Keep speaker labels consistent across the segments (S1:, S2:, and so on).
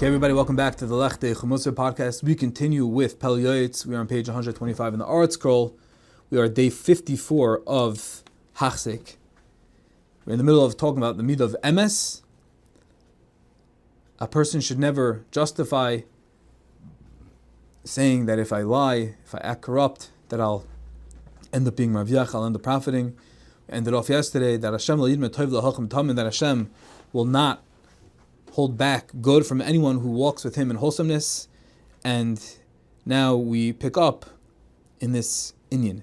S1: Okay, everybody, welcome back to the Lechte Chumusar podcast. We continue with Pele Yoeitz. We are on page 125 in the Art Scroll. We are day 54 of Hachzik. We're in the middle of talking about the midah of emes. A person should never justify saying that if I lie, if I act corrupt, that I'll end up being Raviach, I'll end up profiting. We ended off yesterday that Hashem that Hashem will not hold back good from anyone who walks with Him in wholesomeness. And now we pick up in this inyan.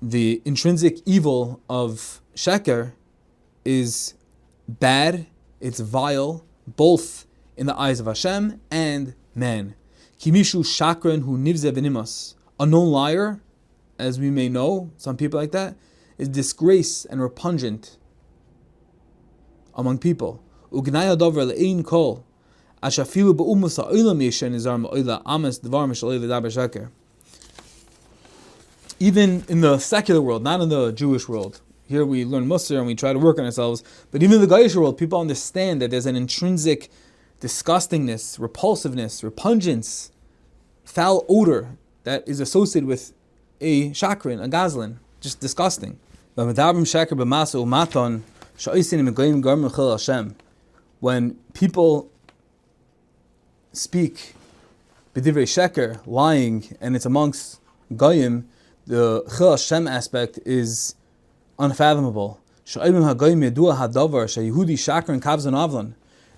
S1: The intrinsic evil of sheker is bad, it's vile, both in the eyes of Hashem and man. Kimishu shakran hu nivze v'nimas. A known liar, as we may know, some people like that, is disgrace and repugnant among people. Ugnaya dover le'ein kol, ashafilu ba'umus ha'olam yeshen izar ma'oila amas devar mishalei v'daber sheker. Even in the secular world, not in the Jewish world. Here we learn Musar and we try to work on ourselves. But even in the Goyish world, people understand that there's an intrinsic disgustingness, repulsiveness, repugnance, foul odor that is associated with a shakrin, a gazlan. Just disgusting. When people speak b'divrei sheker, lying, and it's amongst goyim, the chil Hashem aspect is unfathomable.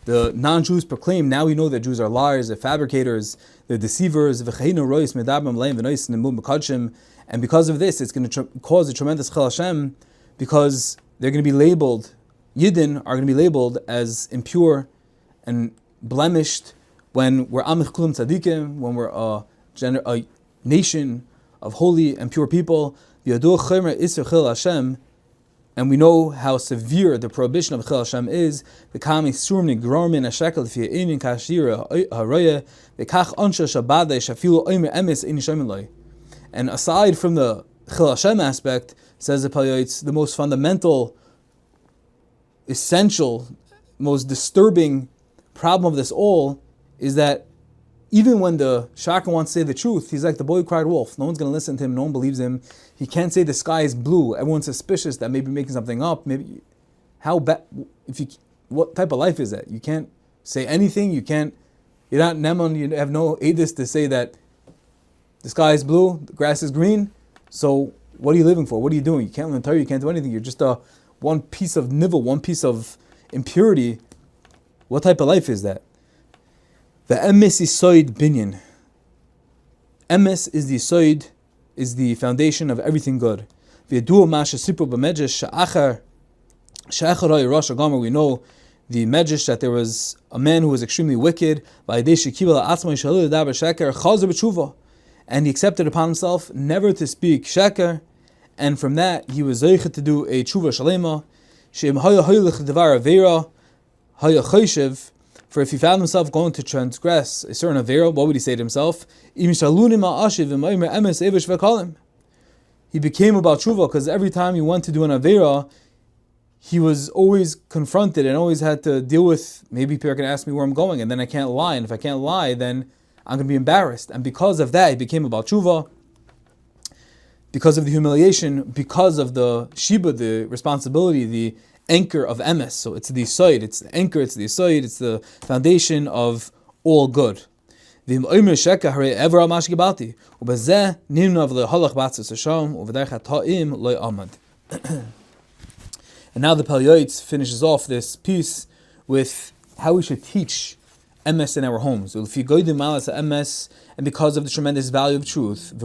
S1: The non-Jews proclaim, now we know that Jews are liars, they're fabricators, they're deceivers, and because of this, it's going to cause a tremendous chil Hashem, because they're going to be labeled, Yidden are going to be labeled as impure and blemished when we're amich kulam tzadikim, when we're a nation of holy and pure people. And we know how severe the prohibition of chil Hashem is. And aside from the chil Hashem aspect, says the Pele Yoeitz, the most fundamental, essential, most disturbing problem of this all is that even when the shakar wants to say the truth, he's like the boy who cried wolf. No one's going to listen to him. No one believes him. He can't say the sky is blue. Everyone's suspicious that maybe making something up. Maybe how bad? What type of life is that? You can't say anything. You're not Neman. You have no edus to say that the sky is blue, the grass is green. So what are you living for? What are you doing? You can't learn Torah. You can't do anything. You're just one piece of nivel, one piece of impurity. What type of life is that? The emes is soid binyan. Emes is the soid, is the foundation of everything good. We know the medrash that there was a man who was extremely wicked, and he accepted upon himself never to speak sheker, and from that he was zeicha to do a tshuva shalema. For if he found himself going to transgress a certain avera, what would he say to himself? He became about tshuva, because every time he went to do an avera, he was always confronted and always had to deal with, maybe people are going to ask me where I'm going, and then I can't lie, and if I can't lie, then I'm going to be embarrassed. And because of that, he became about tshuva, because of the humiliation, because of the shiba, the responsibility, the anchor of emes. So it's the side, it's the anchor, it's the side, it's the foundation of all good. And now the Pele Yoeitz finishes off this piece with how we should teach emes in our homes. And because of the tremendous value of truth, and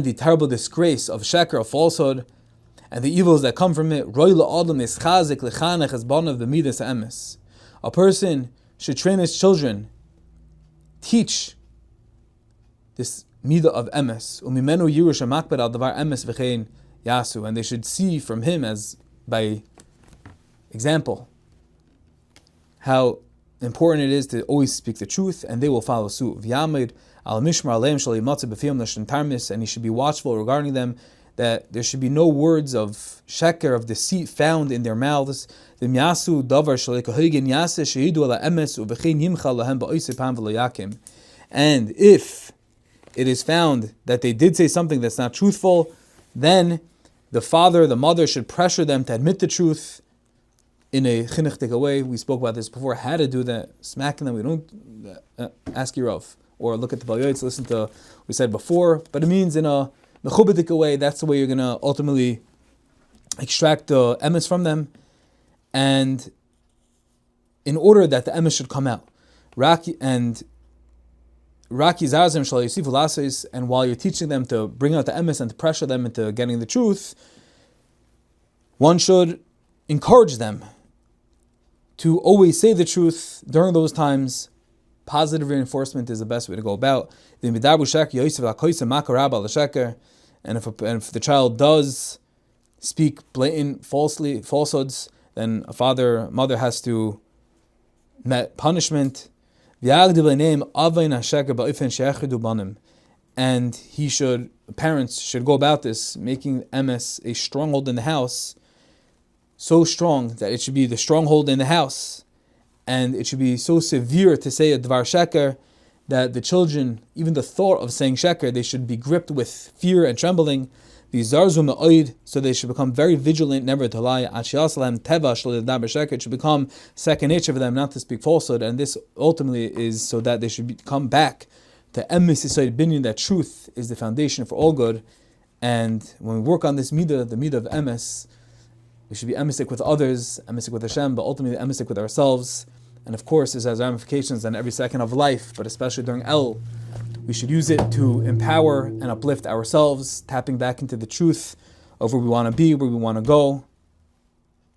S1: the terrible disgrace of sheker, of falsehood, and the evils that come from it, a person should train his children, teach this midah of emes, and they should see from him, as by example, how important it is to always speak the truth, and they will follow suit. And he should be watchful regarding them, that there should be no words of sheker, of deceit found in their mouths. And if it is found that they did say something that's not truthful, then the father, the mother should pressure them to admit the truth in a chinuchtika way. We spoke about this before, how to do that, smacking them. We don't ask your Rav, or look at the Yoeitz, listen to what we said before, but it means in a mechubatika way. That's the way you're going to ultimately extract the emes from them, and in order that the emes should come out. And while you're teaching them to bring out the emes and to pressure them into getting the truth, one should encourage them to always say the truth during those times. Positive reinforcement is the best way to go about. And if the child does speak blatant falsehoods, then a mother has to met punishment. And parents should go about this, making emes a stronghold in the house, so strong that it should be the stronghold in the house, and it should be so severe to say a dvar sheker that the children, even the thought of saying sheker, they should be gripped with fear and trembling. So they should become very vigilant, never to lie. It should become second nature for them not to speak falsehood, and this ultimately is so that they should come back to emes yisod binyan, that truth is the foundation for all good. And when we work on this midah, the midah of emes, we should be emesic with others, emesic with Hashem, but ultimately emesic with ourselves. And of course, this has ramifications on every second of life, but especially during El, we should use it to empower and uplift ourselves, tapping back into the truth of where we want to be, where we want to go,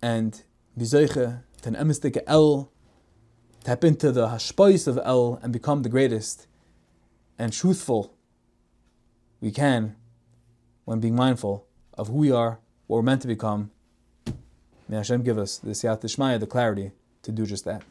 S1: and bizoiche, ten emestik El, tap into the hashpais of El and become the greatest and truthful we can when being mindful of who we are, what we're meant to become. May Hashem give us the siyat d'shmaya, the clarity to do just that.